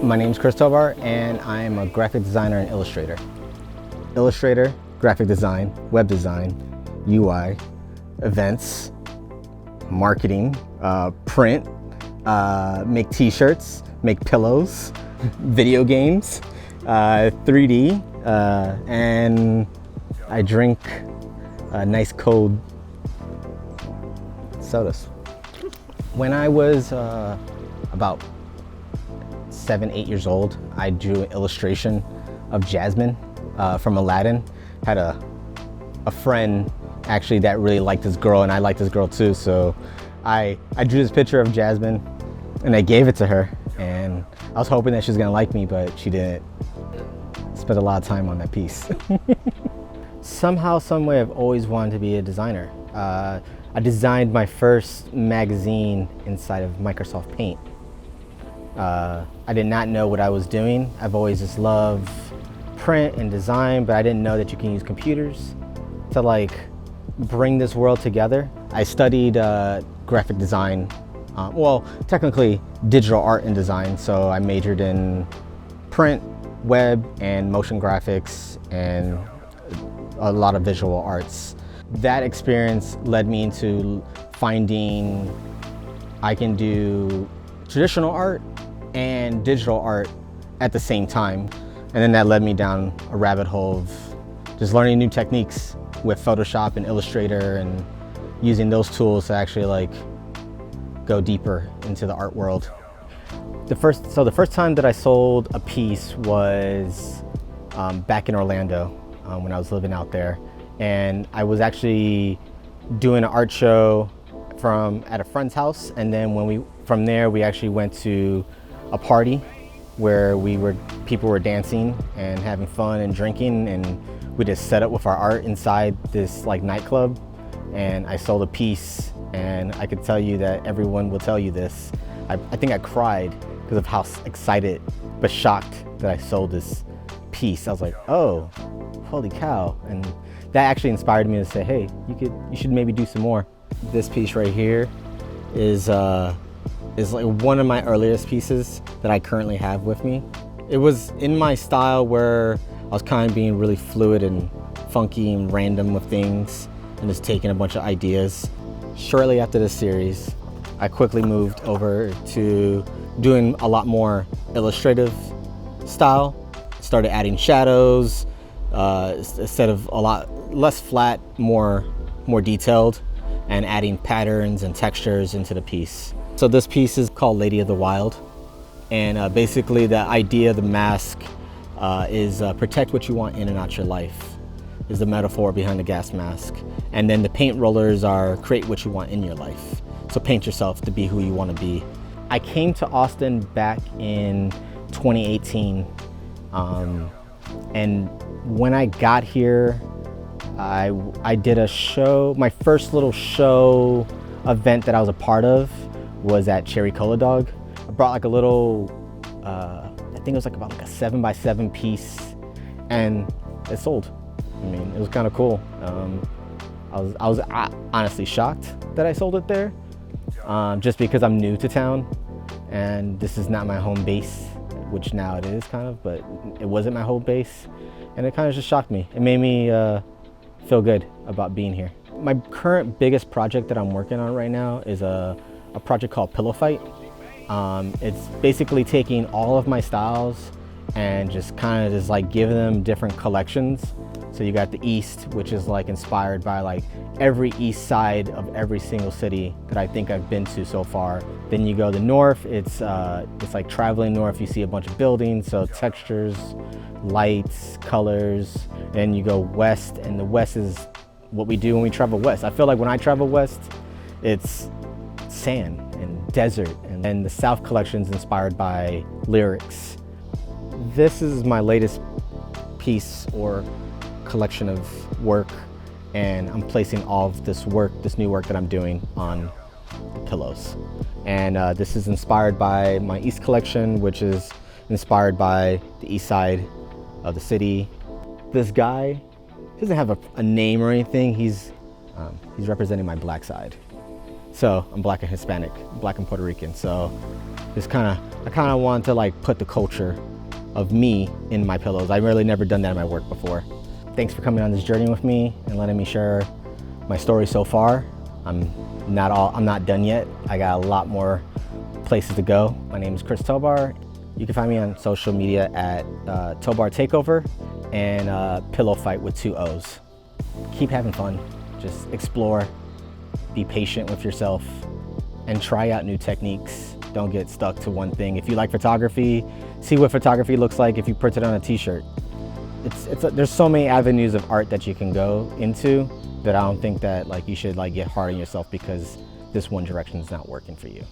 My name is Tobar, and I am a graphic designer and illustrator. Illustrator, graphic design, web design, UI, events, marketing, print, make t-shirts, make pillows, video games, 3D, and I drink nice cold sodas. When I was about 7-8 years old, I drew an illustration of Jasmine from Aladdin. Had a friend actually that really liked this girl, and I liked this girl too, so I drew this picture of Jasmine and I gave it to her, and I was hoping that she was gonna like me, but she didn't. Spent a lot of time on that piece. Somehow, some way, I've always wanted to be a designer. I designed my first magazine inside of Microsoft Paint. I did not know what I was doing. I've always just loved print and design, but I didn't know that you can use computers to like bring this world together. I studied graphic design, well, technically digital art and design, so I majored in print, web, and motion graphics, and a lot of visual arts. That experience led me into finding I can do traditional art and digital art at the same time. And then that led me down a rabbit hole of just learning new techniques with Photoshop and Illustrator and using those tools to actually like go deeper into the art world. The first time that I sold a piece was back in Orlando when I was living out there. And I was actually doing an art show at a friend's house, and then from there we actually went to a party where people were dancing and having fun and drinking, and we just set up with our art inside this like nightclub, and I sold a piece, and I could tell you that everyone will tell you this. I think I cried because of how excited but shocked that I sold this piece. I was like, oh, holy cow. And that actually inspired me to say, hey, you should maybe do some more. This piece right here is like one of my earliest pieces that I currently have with me. It was in my style where I was kind of being really fluid and funky and random with things and just taking a bunch of ideas. Shortly after this series, I quickly moved over to doing a lot more illustrative style. Started adding shadows, instead of a lot less flat, more detailed, and adding patterns and textures into the piece. So this piece is called Lady of the Wild, and basically the idea of the mask is protect what you want in and out your life, is the metaphor behind the gas mask. And then the paint rollers are create what you want in your life. So paint yourself to be who you want to be. I came to Austin back in 2018, and when I got here, I did a show. My first little show event that I was a part of was at Cherry Cola Dog. I brought like a little, I think it was like about like a 7x7 piece, and it sold. I mean, it was kind of cool. I was honestly shocked that I sold it there, just because I'm new to town, and this is not my home base, which now it is kind of, but it wasn't my home base, and it kind of just shocked me. It made me feel good about being here. My current biggest project that I'm working on right now is a project called Pillow Fight. It's basically taking all of my styles and just kind of just like giving them different collections. So you got the East, which is like inspired by like every east side of every single city that I think I've been to so far. Then you go to the North, it's like traveling north, you see a bunch of buildings, so textures, lights, colors. Then you go west, and the west is what we do when we travel west. I feel like when I travel west, it's sand and desert, and then the South collection is inspired by lyrics. This is my latest piece or collection of work, and I'm placing all of this new work that I'm doing on pillows. And this is inspired by my East collection, which is inspired by the east side of the city. This guy doesn't have a name or anything. He's representing my black side. So I'm black and Hispanic, black and Puerto Rican. So I kind of want to like put the culture of me in my pillows. I've really never done that in my work before. Thanks for coming on this journey with me and letting me share my story so far. I'm not done yet. I got a lot more places to go. My name is Chris Tobar. You can find me on social media at Tobar Takeover and Pillow Fight with 2 O's. Keep having fun. Just explore, be patient with yourself, and try out new techniques. Don't get stuck to one thing. If you like photography, see what photography looks like if you print it on a t-shirt. There's so many avenues of art that you can go into that I don't think that like you should like get hard on yourself because this one direction is not working for you.